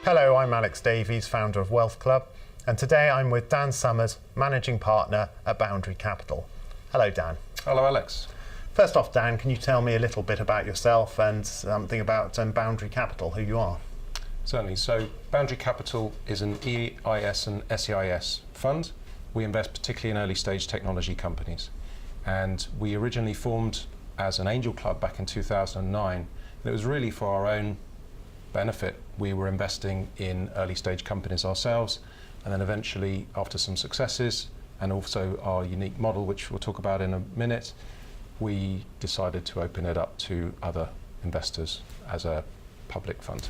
Hello, I'm Alex Davies, founder of Wealth Club, and today I'm with Dan Summers, managing partner at Boundary Capital. Hello, Dan. Hello, Alex. First off, Dan, can you tell me a little bit about yourself and something about Boundary Capital, who you are? Certainly. So Boundary Capital is an EIS and SEIS fund. We invest particularly in early stage technology companies. And we originally formed as an angel club back in 2009. And it was really for our own benefit. We were investing in early stage companies ourselves. And then eventually, after some successes and also our unique model, which we'll talk about in a minute, we decided to open it up to other investors as a public fund.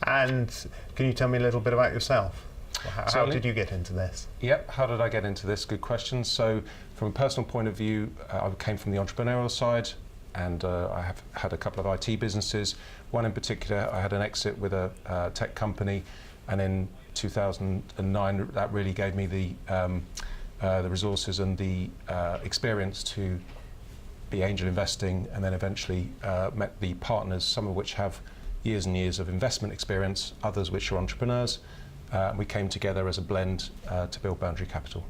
And can you tell me a little bit about yourself? How did you get into this? Yep, how did I get into this? Good question. So from a personal point of view, I came from the entrepreneurial side, and I have had a couple of IT businesses. One in particular, I had an exit with a tech company, and in 2009, that really gave me the resources and the experience to be angel investing, and then eventually met the partners, some of which have years and years of investment experience, others which are entrepreneurs. We came together as a blend to build Boundary Capital.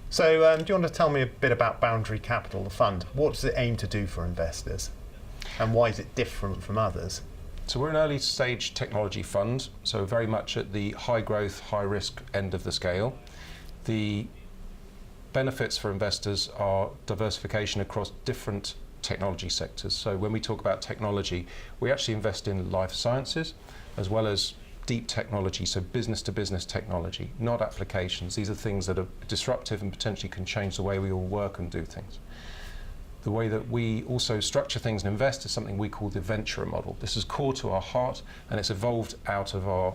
So do you want to tell me a bit about Boundary Capital, the fund? What does it aim to do for investors? And why is it different from others? So we're an early stage technology fund, so very much at the high growth, high risk end of the scale. The benefits for investors are diversification across different technology sectors. So when we talk about technology, we actually invest in life sciences as well as deep technology, so business to business technology, not applications. These are things that are disruptive and potentially can change the way we all work and do things. The way that we also structure things and invest is something we call the venture model. This is core to our heart, and it's evolved out of our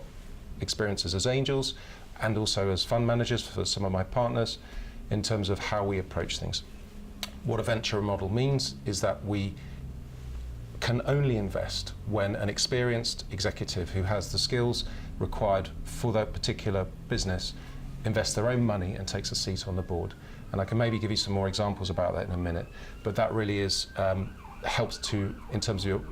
experiences as angels and also as fund managers for some of my partners in terms of how we approach things. What a venture model means is that we can only invest when an experienced executive who has the skills required for that particular business invests their own money and takes a seat on the board. And I can maybe give you some more examples about that in a minute, but that really is helps to, in terms of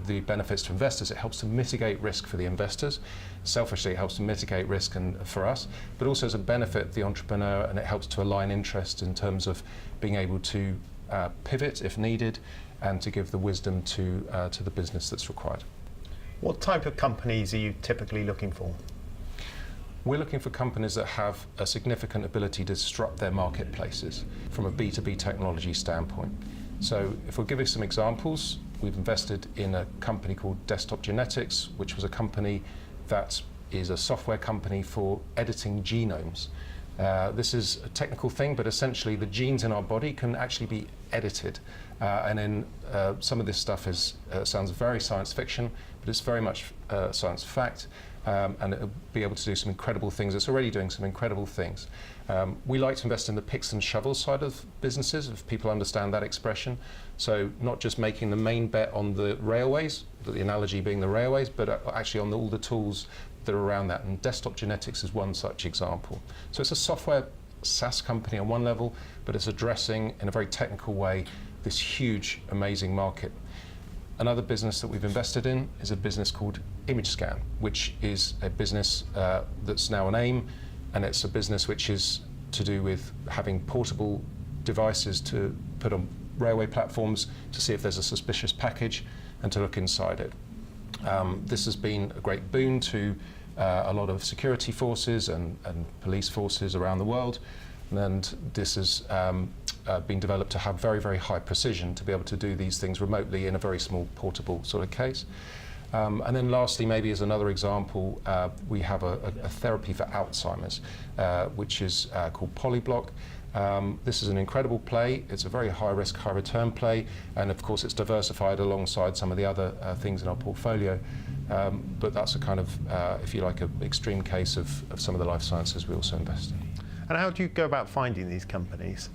the benefits to investors, it helps to mitigate risk for the investors. Selfishly, it helps to mitigate risk for us, but also as a benefit the entrepreneur, and it helps to align interest in terms of being able to pivot if needed and to give the wisdom to the business that's required. What type of companies are you typically looking for? We're looking for companies that have a significant ability to disrupt their marketplaces from a B2B technology standpoint. So if we'll give you some examples, we've invested in a company called Desktop Genetics, which was a company that is a software company for editing genomes. This is a technical thing, but essentially the genes in our body can actually be edited. And then some of this stuff sounds very science fiction, but it's very much science fact. And it'll be able to do some incredible things. It's already doing some incredible things. We like to invest in the picks and shovels side of businesses, if people understand that expression. So not just making the main bet on the railways, the analogy being the railways, but actually on all the tools that are around that. And Desktop Genetics is one such example. So it's a software SaaS company on one level, but it's addressing in a very technical way this huge, amazing market. Another business that we've invested in is a business called ImageScan, which is a business that's now an AIM, and it's a business which is to do with having portable devices to put on railway platforms to see if there's a suspicious package and to look inside it. This has been a great boon to a lot of security forces and police forces around the world, and this has been developed to have very, very high precision to be able to do these things remotely in a very small portable sort of case. And then lastly, maybe as another example, we have a therapy for Alzheimer's, which is called Polyblock. This is an incredible play. It's a very high risk, high return play, and of course it's diversified alongside some of the other things in our portfolio. But that's a kind of, if you like, an extreme case of some of the life sciences we also invest in. And how do you go about finding these companies?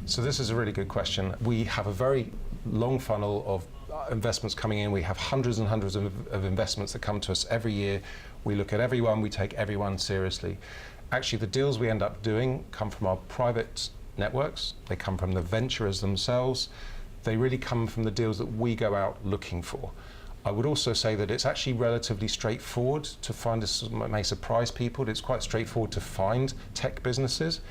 So this is a really good question. We have a very long funnel of investments coming in. We have hundreds and hundreds of investments that come to us every year. We look at everyone, we take everyone seriously. Actually, the deals we end up doing come from our private networks. They come from the venturers themselves. They really come from the deals that we go out looking for. I would also say that it's actually relatively straightforward to find. This may surprise people. It's quite straightforward to find tech businesses.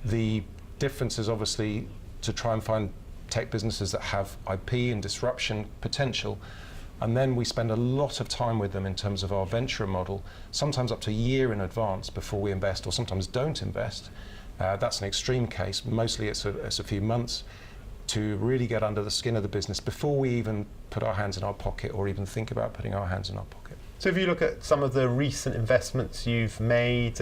The difference is obviously to try and find tech businesses that have IP and disruption potential. And then we spend a lot of time with them in terms of our venture model, sometimes up to a year in advance before we invest, or sometimes don't invest. That's an extreme case. Mostly it's a few months to really get under the skin of the business before we even put our hands in our pocket or even think about putting our hands in our pocket. So if you look at some of the recent investments you've made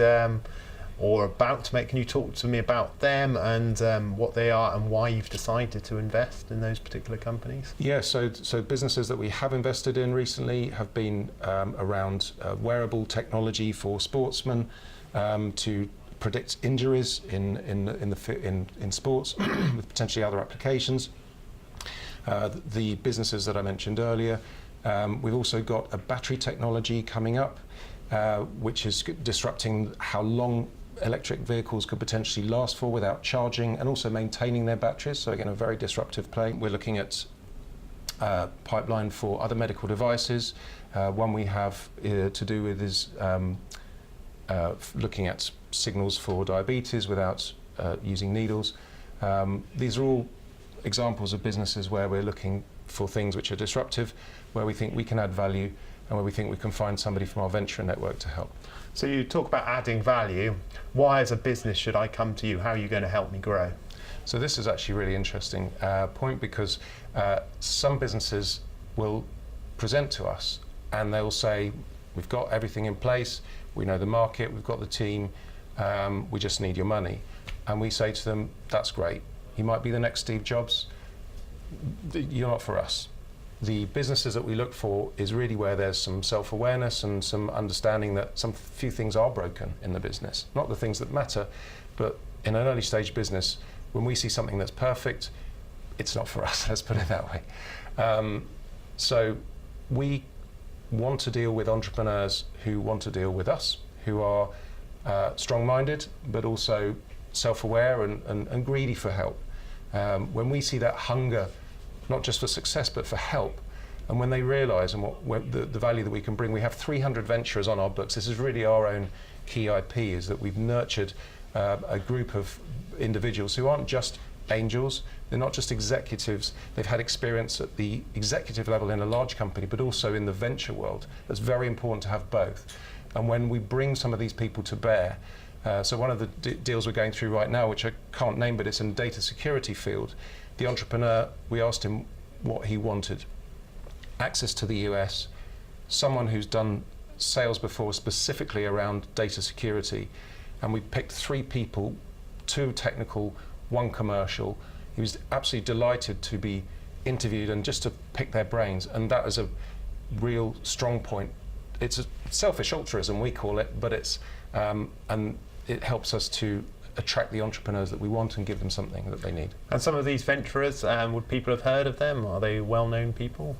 or about to make, can you talk to me about them and what they are and why you've decided to invest in those particular companies? Yeah, so businesses that we have invested in recently have been around wearable technology for sportsmen to predict injuries in sports with potentially other applications. The businesses that I mentioned earlier. We've also got a battery technology coming up, which is disrupting how long electric vehicles could potentially last for without charging and also maintaining their batteries. So again, a very disruptive play. We're looking at pipeline for other medical devices. One we have to do with is looking at signals for diabetes without using needles. These are all examples of businesses where we're looking for things which are disruptive, where we think we can add value and where we think we can find somebody from our venture network to help. So you talk about adding value. Why as a business should I come to you? How are you going to help me grow? So this is actually a really interesting point, because some businesses will present to us and they'll say, we've got everything in place, we know the market, we've got the team, we just need your money. And we say to them, that's great. You might be the next Steve Jobs. You're not for us. The businesses that we look for is really where there's some self-awareness and some understanding that some few things are broken in the business. Not the things that matter, but in an early stage business, when we see something that's perfect, it's not for us, let's put it that way. So we want to deal with entrepreneurs who want to deal with us, who are strong-minded, but also self-aware and greedy for help. When we see that hunger, not just for success, but for help, and when they realise the value that we can bring, we have 300 venturers on our books. This is really our own key IP, is that we've nurtured a group of individuals who aren't just angels, they're not just executives, they've had experience at the executive level in a large company, but also in the venture world. It's very important to have both. And when we bring some of these people to bear, so one of the deals we're going through right now, which I can't name, but it's in the data security field, the entrepreneur, we asked him what he wanted. Access to the US, someone who's done sales before specifically around data security, and we picked 3 people, 2 technical, 1 commercial. He was absolutely delighted to be interviewed and just to pick their brains, and that is a real strong point. It's a selfish altruism, we call it, but it's and it helps us to attract the entrepreneurs that we want and give them something that they need. And some of these venturers, would people have heard of them? Are they well-known people?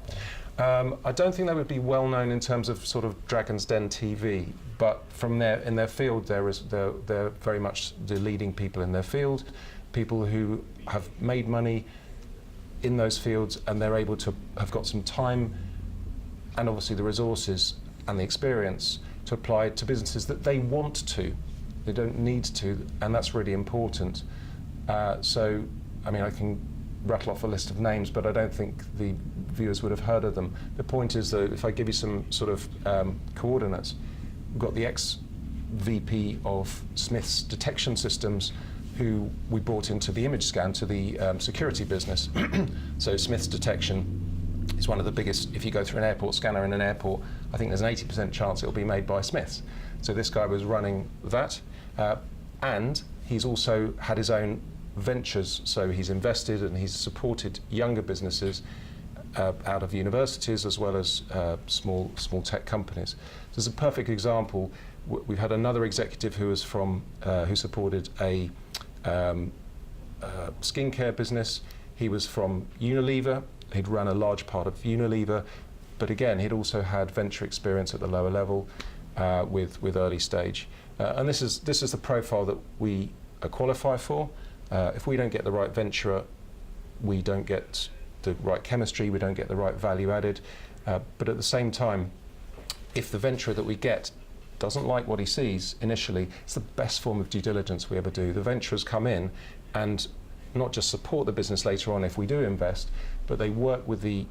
I don't think they would be well-known in terms of sort of Dragon's Den TV, but from in their field, they're very much the leading people in their field, people who have made money in those fields, and they're able to have got some time and obviously the resources and the experience to apply to businesses that they want to. They don't need to, and that's really important. So, I mean, I can rattle off a list of names, but I don't think the viewers would have heard of them. The point is that if I give you some sort of coordinates, we've got the ex-VP of Smith's Detection Systems, who we brought into the image scan to the security business. So Smith's Detection is one of the biggest. If you go through an airport scanner in an airport, I think there's an 80% chance it'll be made by Smiths. So this guy was running that, and he's also had his own ventures. So he's invested and he's supported younger businesses out of universities as well as small tech companies. So it's a perfect example. We've had another executive who was from who supported a skincare business. He was from Unilever. He'd run a large part of Unilever, but again, he'd also had venture experience at the lower level with early stage. And this is the profile that we qualify for. If we don't get the right venturer, we don't get the right chemistry, we don't get the right value added. But at the same time, if the venturer that we get doesn't like what he sees initially, it's the best form of due diligence we ever do. The venturers come in and not just support the business later on if we do invest, but they work with the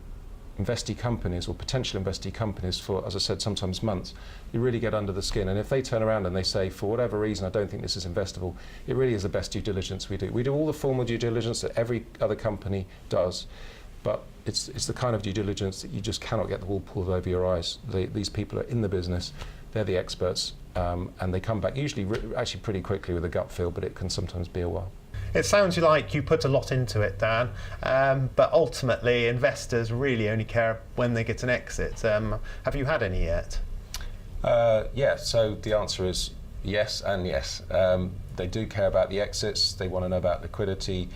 investee companies or potential investee companies for, as I said, sometimes months. You really get under the skin, and if they turn around and they say, for whatever reason, I don't think this is investable, it really is the best due diligence we do. We do all the formal due diligence that every other company does, but it's the kind of due diligence that you just cannot get the wool pulled over your eyes. These people are in the business, they're the experts, and they come back usually actually pretty quickly with a gut feel, but it can sometimes be a while. It sounds like you put a lot into it, Dan, but ultimately investors really only care when they get an exit. Have you had any yet? Yeah, so the answer is yes and yes. They do care about the exits, they want to know about liquidity.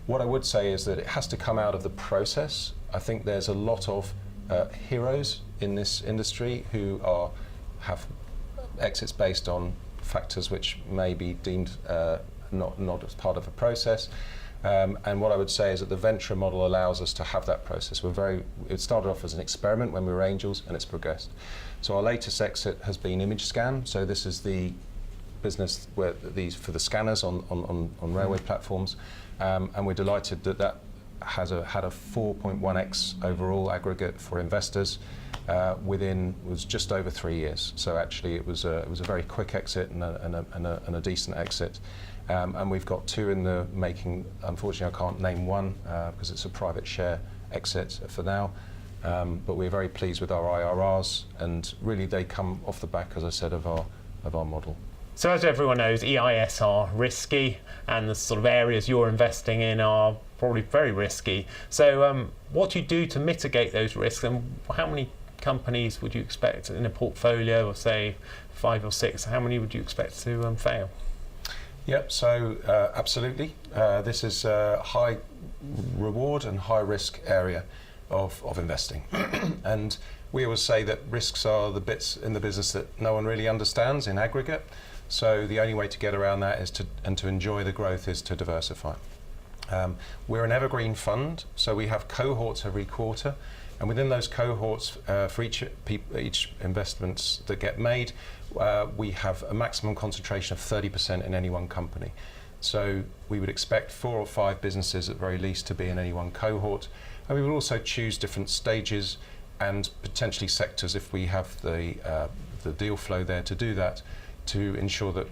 What I would say is that it has to come out of the process. I think there's a lot of heroes in this industry who have exits based on factors which may be deemed not as part of a process. And what I would say is that the venture model allows us to have that process. It started off as an experiment when we were angels, and it's progressed. So our latest exit has been Image Scan. So this is the business for the scanners on railway platforms, and we're delighted that had a 4.1x overall aggregate for investors was just over 3 years. So actually it was a very quick exit and a decent exit. And we've got two in the making. Unfortunately, I can't name one because it's a private share exit for now. But we're very pleased with our IRRs, and really they come off the back, as I said, of our model. So as everyone knows, EIS are risky, and the sort of areas you're investing in are probably very risky. So what do you do to mitigate those risks, and how many companies would you expect in a portfolio of, say, 5 or 6? How many would you expect to fail? Yep, so absolutely. This is a high reward and high risk area of investing. And we always say that risks are the bits in the business that no one really understands in aggregate. So the only way to get around that is to enjoy the growth is to diversify. We're an evergreen fund, so we have cohorts every quarter. And within those cohorts, for each investments that get made, we have a maximum concentration of 30% in any one company. So we would expect 4 or 5 businesses at very least to be in any one cohort. And we would also choose different stages and potentially sectors if we have the deal flow there to do that, to ensure that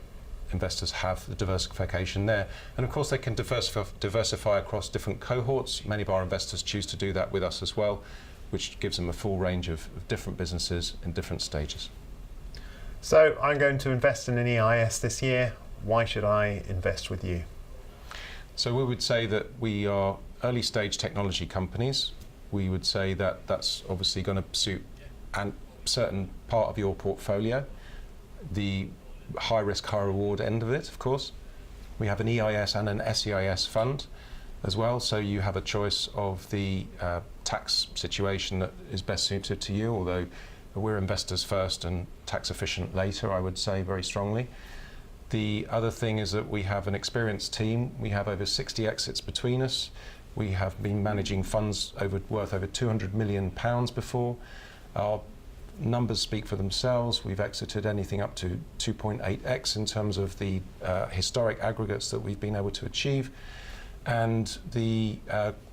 investors have the diversification there. And of course they can diversify across different cohorts. Many of our investors choose to do that with us as well, which gives them a full range of different businesses in different stages. So I'm going to invest in an EIS this year. Why should I invest with you? So we would say that we are early stage technology companies. We would say that that's obviously going to suit a certain part of your portfolio. The high risk, high reward end of it, of course. We have an EIS and an SEIS fund as well, so you have a choice of the tax situation that is best suited to you, although we're investors first and tax efficient later, I would say very strongly. The other thing is that we have an experienced team. We have over 60 exits between us. We have been managing funds worth over £200 million before. Our numbers speak for themselves. We've exited anything up to 2.8x in terms of the historic aggregates that we've been able to achieve. And the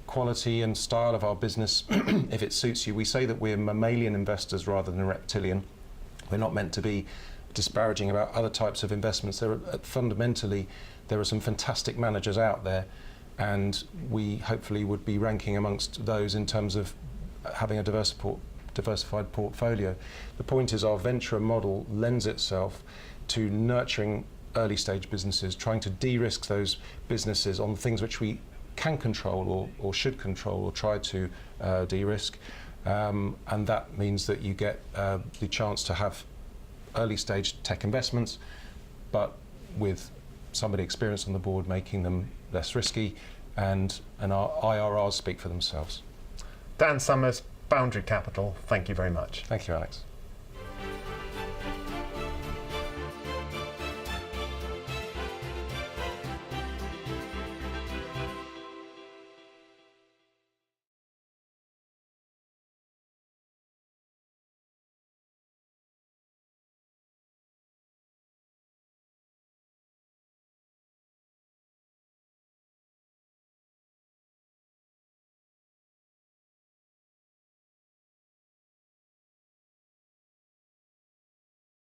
quality and style of our business, if it suits you, we say that we're mammalian investors rather than reptilian. We're not meant to be disparaging about other types of investments. Fundamentally, there are some fantastic managers out there, and we hopefully would be ranking amongst those in terms of having a diversified portfolio. The point is our venture model lends itself to nurturing early stage businesses, trying to de-risk those businesses on things which we can control or should control or try to de-risk. And that means that you get the chance to have early stage tech investments, but with somebody experienced on the board making them less risky, and our IRRs speak for themselves. Dan Summers, Boundary Capital, thank you very much. Thank you, Alex.